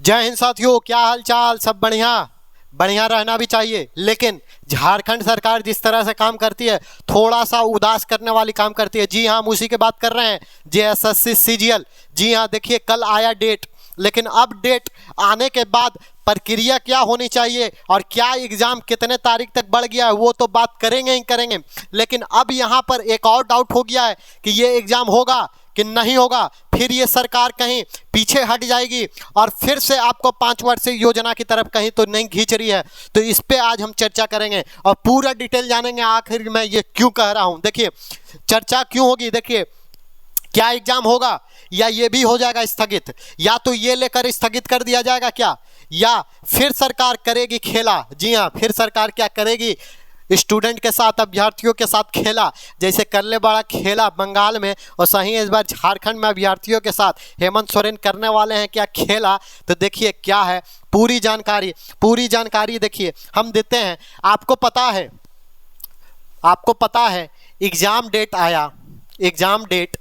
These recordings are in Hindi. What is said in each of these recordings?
जय हिंद साथियों, क्या हाल चाल? सब बढ़िया? बढ़िया रहना भी चाहिए। लेकिन झारखंड सरकार जिस तरह से काम करती है, थोड़ा सा उदास करने वाली काम करती है। जी हाँ, हम उसी की बात कर रहे हैं, JSSC CGL। जी हाँ, देखिए कल आया डेट, लेकिन अब डेट आने के बाद प्रक्रिया क्या होनी चाहिए और क्या एग्जाम कितने तारीख तक बढ़ गया है वो तो बात करेंगे ही करेंगे। लेकिन अब यहाँ पर एक और डाउट हो गया है कि ये एग्जाम होगा कि नहीं होगा। फिर ये सरकार कहीं पीछे हट जाएगी और फिर से आपको 5 वर्षीय योजना की तरफ कहीं तो नहीं खींच रही है। तो इस पे आज हम चर्चा करेंगे और पूरा डिटेल जानेंगे आखिर मैं ये क्यों कह रहा हूँ। देखिए चर्चा क्यों होगी, देखिए क्या एग्जाम होगा या ये भी हो जाएगा स्थगित, या तो ये लेकर स्थगित कर दिया जाएगा क्या, या फिर सरकार करेगी खेला। जी हाँ, फिर सरकार क्या करेगी, स्टूडेंट के साथ, अभ्यर्थियों के साथ खेला। जैसे करले बड़ा खेला बंगाल में, और सही इस बार झारखंड में अभ्यर्थियों के साथ हेमंत सोरेन करने वाले हैं क्या खेला। तो देखिए क्या है पूरी जानकारी देखिए हम देते हैं। आपको पता है एग्जाम डेट आया, एग्जाम डेट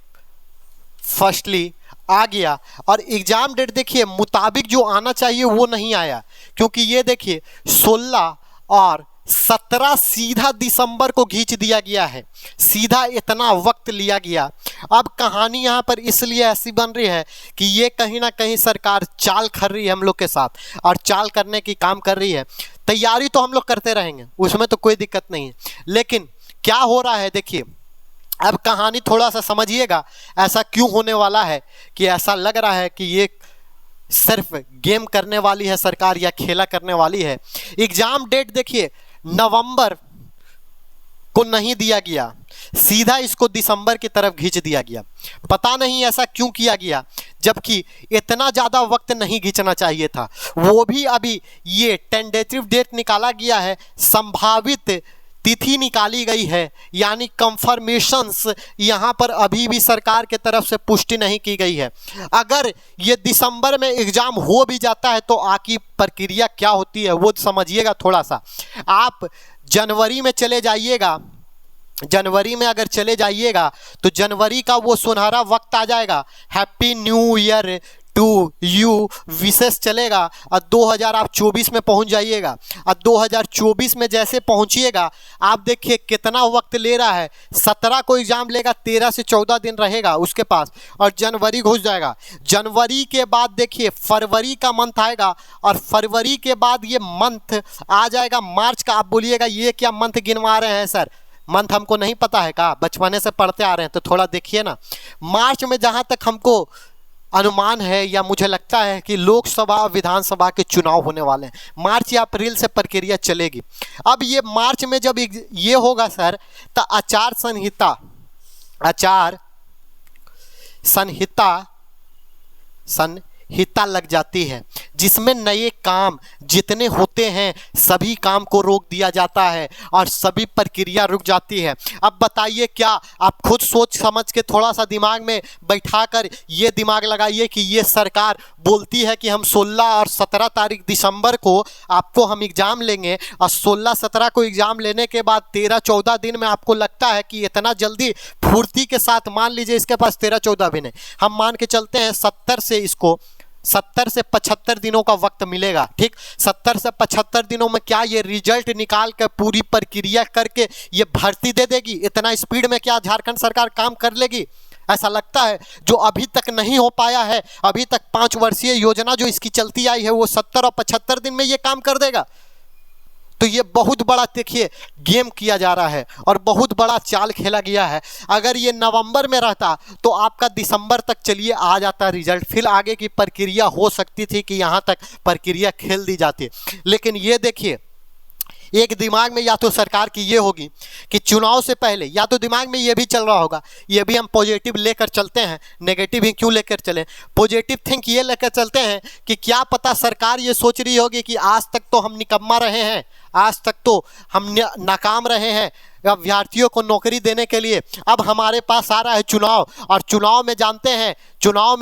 फर्स्टली आ गया, और एग्जाम डेट देखिए मुताबिक जो आना चाहिए वो नहीं आया। क्योंकि ये देखिए 16 और 17 सीधा दिसंबर को खींच दिया गया है, सीधा इतना वक्त लिया गया। अब कहानी यहाँ पर इसलिए ऐसी बन रही है कि ये कहीं ना कहीं सरकार चाल कर रही है हम लोग के साथ, और चाल करने की काम कर रही है। तैयारी तो हम लोग करते रहेंगे, उसमें तो कोई दिक्कत नहीं है। लेकिन क्या हो रहा है देखिए, अब कहानी थोड़ा सा समझिएगा। ऐसा क्यों होने वाला है कि ऐसा लग रहा है कि ये सिर्फ गेम करने वाली है सरकार या खेला करने वाली है। एग्जाम डेट देखिए नवंबर को नहीं दिया गया, सीधा इसको दिसंबर की तरफ खींच दिया गया। पता नहीं ऐसा क्यों किया गया, जबकि इतना ज़्यादा वक्त नहीं खींचना चाहिए था। वो भी अभी ये टेंटेटिव डेट निकाला गया है, संभावित तिथि निकाली गई है, यानी कंफर्मेशंस यहाँ पर अभी भी सरकार के तरफ से पुष्टि नहीं की गई है। अगर ये दिसंबर में एग्जाम हो भी जाता है तो आगे प्रक्रिया क्या होती है वो समझिएगा थोड़ा सा। आप जनवरी में चले जाइएगा, जनवरी में अगर चले जाइएगा तो जनवरी का वो सुनहरा वक्त आ जाएगा, happy new year to you विशेष चलेगा, और 2024 में पहुंच जाइएगा। और 2024 में जैसे पहुंचिएगा आप देखिए कितना वक्त ले रहा है। 17 को एग्जाम लेगा, 13 से 14 दिन रहेगा उसके पास, और जनवरी घुस जाएगा। जनवरी के बाद देखिए फरवरी का मंथ आएगा, और फरवरी के बाद ये मंथ आ जाएगा मार्च का। आप बोलिएगा ये क्या मंथ गिनवा रहे हैं सर, मंथ हमको नहीं पता है का, बचपने से पढ़ते आ रहे हैं तो थोड़ा देखिए ना। मार्च में जहाँ तक हमको अनुमान है या मुझे लगता है कि लोकसभा विधानसभा के चुनाव होने वाले हैं, मार्च या अप्रैल से प्रक्रिया चलेगी। अब ये मार्च में जब ये होगा सर, तो आचार संहिता लग जाती है, जिसमें नए काम जितने होते हैं सभी काम को रोक दिया जाता है और सभी प्रक्रिया रुक जाती है। अब बताइए क्या आप खुद सोच समझ के थोड़ा सा दिमाग में बैठाकर ये दिमाग लगाइए कि ये सरकार बोलती है कि हम 16 और 17 तारीख दिसंबर को आपको हम एग्ज़ाम लेंगे, और 16-17 को एग्ज़ाम लेने के बाद 13-14 दिन में आपको लगता है कि इतना जल्दी फुर्ती के साथ, मान लीजिए इसके पास 13-14 दिन है, हम मान के चलते हैं 70 से 75 दिनों का वक्त मिलेगा। ठीक, 70 से 75 दिनों में क्या ये रिजल्ट निकाल कर पूरी प्रक्रिया करके ये भर्ती दे देगी? इतना स्पीड में क्या झारखंड सरकार काम कर लेगी? ऐसा लगता है जो अभी तक नहीं हो पाया है। अभी तक 5 वर्षीय योजना जो इसकी चलती आई है वो 70 और 75 दिन में ये काम कर देगा। तो ये बहुत बड़ा देखिए गेम किया जा रहा है और बहुत बड़ा चाल खेला गया है। अगर ये नवंबर में रहता तो आपका दिसंबर तक चलिए आ जाता रिजल्ट, फिर आगे की प्रक्रिया हो सकती थी कि यहाँ तक प्रक्रिया खेल दी जाती। लेकिन ये देखिए एक दिमाग में या तो सरकार की ये होगी कि चुनाव से पहले, या तो दिमाग में ये भी चल रहा होगा, ये भी हम पॉजिटिव लेकर चलते हैं, नेगेटिव ही क्यों लेकर चलें। पॉजिटिव थिंक ये लेकर चलते हैं कि क्या पता सरकार ये सोच रही होगी कि आज तक तो हम निकम्मा रहे हैं, आज तक तो हम नाकाम रहे हैं अभ्यर्थियों को नौकरी देने के लिए। अब हमारे पास आ रहा है चुनाव, और चुनाव में जानते हैं चुनाव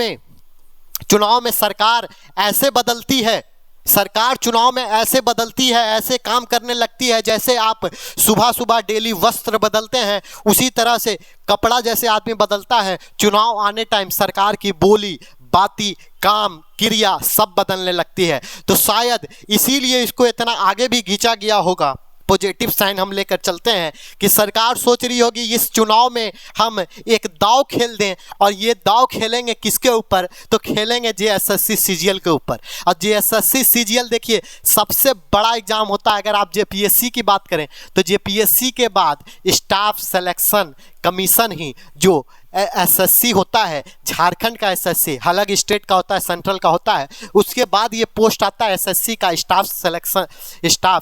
में सरकार ऐसे बदलती है, सरकार चुनाव में ऐसे बदलती है, ऐसे काम करने लगती है जैसे आप सुबह सुबह डेली वस्त्र बदलते हैं, उसी तरह से कपड़ा जैसे आदमी बदलता है। चुनाव आने टाइम सरकार की बोली बाती, काम, क्रिया सब बदलने लगती है। तो शायद इसीलिए इसको इतना आगे भी खींचा गया होगा। पॉजिटिव साइन हम लेकर चलते हैं कि सरकार सोच रही होगी इस चुनाव में हम एक दांव खेल दें, और ये दांव खेलेंगे किसके ऊपर, तो खेलेंगे जेएसएससी सीजीएल के ऊपर। और जेएसएससी सीजीएल देखिए सबसे बड़ा एग्जाम होता है। अगर आप जेपीएससी की बात करें तो जेपीएससी के बाद स्टाफ सिलेक्शन कमीशन ही जो एसएससी होता है, झारखंड का एसएससी, अलग स्टेट का होता है, सेंट्रल का होता है, उसके बाद ये पोस्ट आता है एसएससी का स्टाफ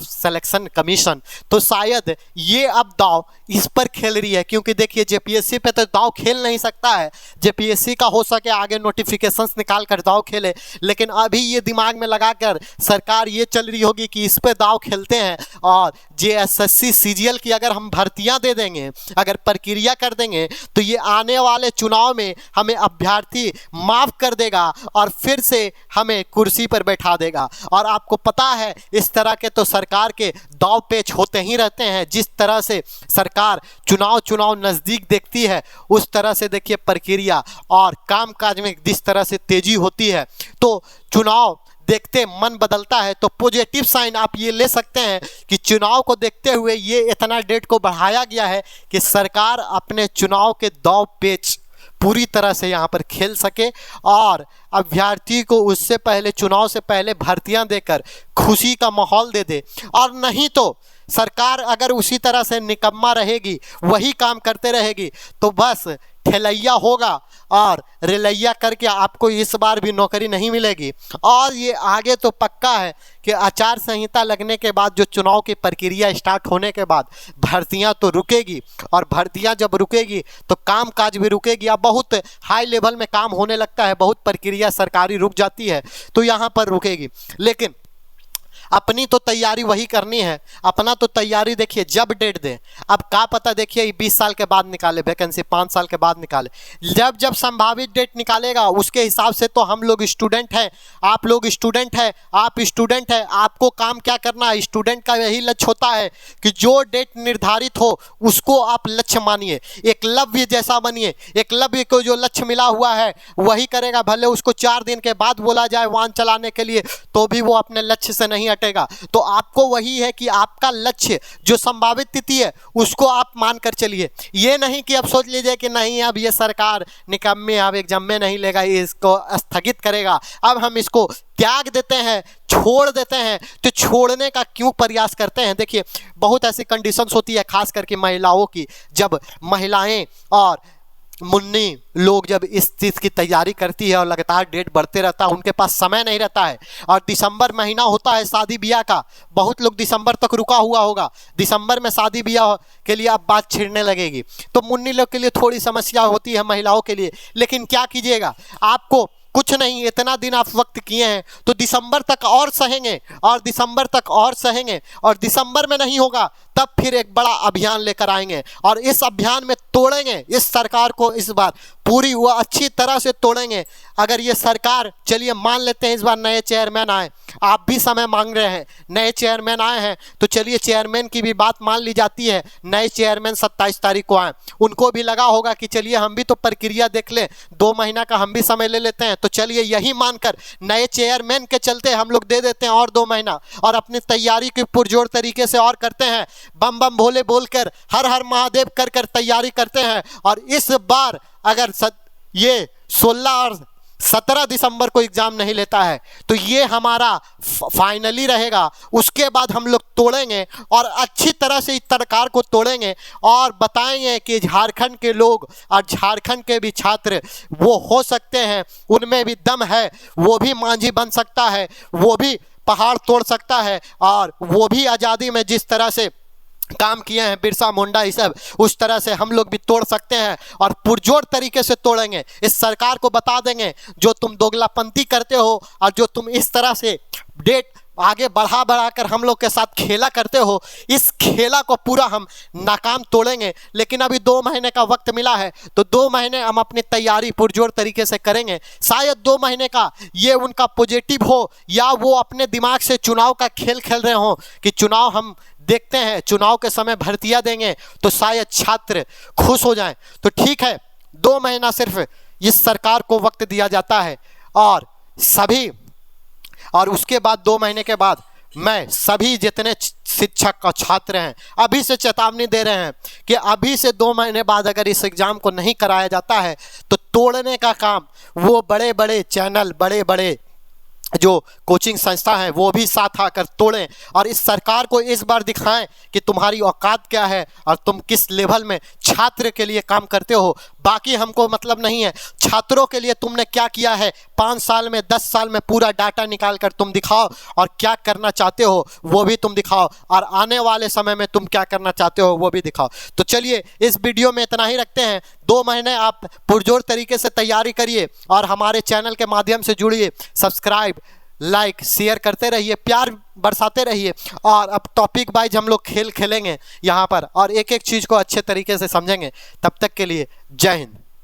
सिलेक्शन कमीशन। तो शायद ये अब दाव इस पर खेल रही है, क्योंकि देखिए जेपीएससी पे तो दाव खेल नहीं सकता है। जेपीएससी का हो सके आगे नोटिफिकेशंस निकाल कर दाव खेले, लेकिन अभी ये दिमाग में लगाकर सरकार ये चल रही होगी कि इस पे दाव खेलते हैं। और जेएसएससी सीजीएल की अगर हम भर्तियां दे देंगे, अगर प्रक्रिया कर देंगे, तो ये आने वाले चुनाव में हमें अभ्यर्थी माफ कर देगा और फिर से हमें कुर्सी पर बैठा देगा। और आपको पता है इस तरह के तो सरकार के दाव पेच होते ही रहते हैं। जिस तरह से सरकार चुनाव नज़दीक देखती है, उस तरह से देखिए प्रक्रिया और कामकाज में जिस तरह से तेजी होती है, तो चुनाव देखते मन बदलता है। तो पॉजिटिव साइन आप ये ले सकते हैं कि चुनाव को देखते हुए ये इतना डेट को बढ़ाया गया है कि सरकार अपने चुनाव के दांव पेच पूरी तरह से यहाँ पर खेल सके और अभ्यर्थी को उससे पहले, चुनाव से पहले भर्तियां देकर खुशी का माहौल दे दे। और नहीं तो सरकार अगर उसी तरह से निकम्मा रहेगी, वही काम करते रहेगी, तो बस ठेलैया होगा और रेलैया करके आपको इस बार भी नौकरी नहीं मिलेगी। और ये आगे तो पक्का है कि आचार संहिता लगने के बाद, जो चुनाव की प्रक्रिया स्टार्ट होने के बाद भर्तियां तो रुकेगी, और भर्तियां जब रुकेगी तो कामकाज भी रुकेगी। अब बहुत हाई लेवल में काम होने लगता है, बहुत प्रक्रिया सरकारी रुक जाती है, तो यहाँ पर रुकेगी। लेकिन अपनी तो तैयारी वही करनी है। अपना तो तैयारी देखिए जब डेट दे, अब क्या पता देखिए 20 साल के बाद निकाले वैकेंसी, 5 साल के बाद निकाले, जब संभावित डेट निकालेगा उसके हिसाब से तो हम लोग स्टूडेंट हैं, आप लोग स्टूडेंट हैं, आप स्टूडेंट हैं, आपको काम क्या करना है। स्टूडेंट का यही लक्ष्य होता है कि जो डेट निर्धारित हो उसको आप लक्ष्य मानिए, एकलव्य जैसा बनिए। एकलव्य को जो लक्ष्य मिला हुआ है वही करेगा, भले उसको 4 दिन के बाद बोला जाए वाहन चलाने के लिए, तो भी वो अपने लक्ष्य से नहीं हटेगा। तो आपको वही है कि आपका लक्ष्य जो संभावित तिथि है उसको आप मानकर चलिए। ये नहीं कि अब सोच लीजिए कि नहीं अब ये सरकार निकम्मी, अब एग्जाम में नहीं लेगा, इसको स्थगित करेगा, अब हम इसको त्याग देते हैं, छोड़ देते हैं। तो छोड़ने का क्यों प्रयास करते हैं। देखिए बहुत ऐसी कंडीशंस होती है, खास करके महिलाओं की, जब महिलाएं और मुन्नी लोग जब इस चीज़ की तैयारी करती है और लगातार डेट बढ़ते रहता है, उनके पास समय नहीं रहता है। और दिसंबर महीना होता है शादी ब्याह का, बहुत लोग दिसंबर तक रुका हुआ होगा, दिसंबर में शादी ब्याह के लिए अब बात छिड़ने लगेगी, तो मुन्नी लोग के लिए थोड़ी समस्या होती है, महिलाओं के लिए। लेकिन क्या कीजिएगा, आपको कुछ नहीं, इतना दिन आप वक्त किए हैं तो दिसंबर तक और सहेंगे, और दिसंबर तक और सहेंगे, और दिसंबर में नहीं होगा तब फिर एक बड़ा अभियान लेकर आएंगे, और इस अभियान में तोड़ेंगे इस सरकार को। इस बार पूरी वो अच्छी तरह से तोड़ेंगे। अगर ये सरकार, चलिए मान लेते हैं इस बार नए चेयरमैन आए, आप भी समय मांग रहे हैं, नए चेयरमैन आए हैं, तो चलिए चेयरमैन की भी बात मान ली जाती है। नए चेयरमैन 27 तारीख को आए, उनको भी लगा होगा कि चलिए हम भी तो प्रक्रिया देख लें, 2 महीना का हम भी समय ले लेते हैं। तो चलिए यही मानकर नए चेयरमैन के चलते हम लोग दे देते हैं और 2 महीना, और अपनी तैयारी की पुरजोर तरीके से और करते हैं, बम बम भोले बोलकर, हर हर महादेव कर कर तैयारी करते हैं। और इस बार अगर ये 16 और 17 दिसंबर को एग्जाम नहीं लेता है तो ये हमारा फाइनली रहेगा। उसके बाद हम लोग तोड़ेंगे और अच्छी तरह से इस सरकार को तोड़ेंगे और बताएंगे कि झारखंड के लोग और झारखंड के भी छात्र वो हो सकते हैं, उनमें भी दम है, वो भी मांझी बन सकता है, वो भी पहाड़ तोड़ सकता है, और वो भी आज़ादी में जिस तरह से काम किए हैं बिरसा मुंडा ये सब, उस तरह से हम लोग भी तोड़ सकते हैं और पुरजोर तरीके से तोड़ेंगे। इस सरकार को बता देंगे जो तुम दोगलापंती करते हो और जो तुम इस तरह से डेट आगे बढ़ा कर हम लोग के साथ खेला करते हो, इस खेला को पूरा हम नाकाम तोड़ेंगे। लेकिन अभी 2 महीने का वक्त मिला है, तो 2 महीने हम अपनी तैयारी पुरजोर तरीके से करेंगे। शायद 2 महीने का ये उनका पॉजिटिव हो, या वो अपने दिमाग से चुनाव का खेल खेल रहे हो कि चुनाव हम देखते हैं, चुनाव के समय भर्तियां देंगे तो शायद छात्र खुश हो जाएं। तो ठीक है, 2 महीना सिर्फ इस सरकार को वक्त दिया जाता है, और सभी, और उसके बाद 2 महीने के बाद मैं सभी जितने शिक्षक और छात्र हैं अभी से चेतावनी दे रहे हैं कि अभी से 2 महीने बाद अगर इस एग्ज़ाम को नहीं कराया जाता है तो तोड़ने का काम वो बड़े बड़े चैनल, बड़े बड़े जो कोचिंग संस्था है वो भी साथ आकर तोड़ें और इस सरकार को इस बार दिखाएं कि तुम्हारी औकात क्या है और तुम किस लेवल में छात्र के लिए काम करते हो। बाकी हमको मतलब नहीं है, छात्रों के लिए तुमने क्या किया है 5 साल में, 10 साल में, पूरा डाटा निकाल कर तुम दिखाओ और क्या करना चाहते हो वो भी तुम दिखाओ और आने वाले समय में तुम क्या करना चाहते हो वो भी दिखाओ। तो चलिए इस वीडियो में इतना ही रखते हैं। 2 महीने आप पुरजोर तरीके से तैयारी करिए और हमारे चैनल के माध्यम से जुड़िए, सब्सक्राइब, लाइक, शेयर करते रहिए, प्यार बरसाते रहिए। और अब टॉपिक वाइज हम लोग खेलेंगे यहाँ पर और एक एक चीज़ को अच्छे तरीके से समझेंगे। तब तक के लिए जय हिंद।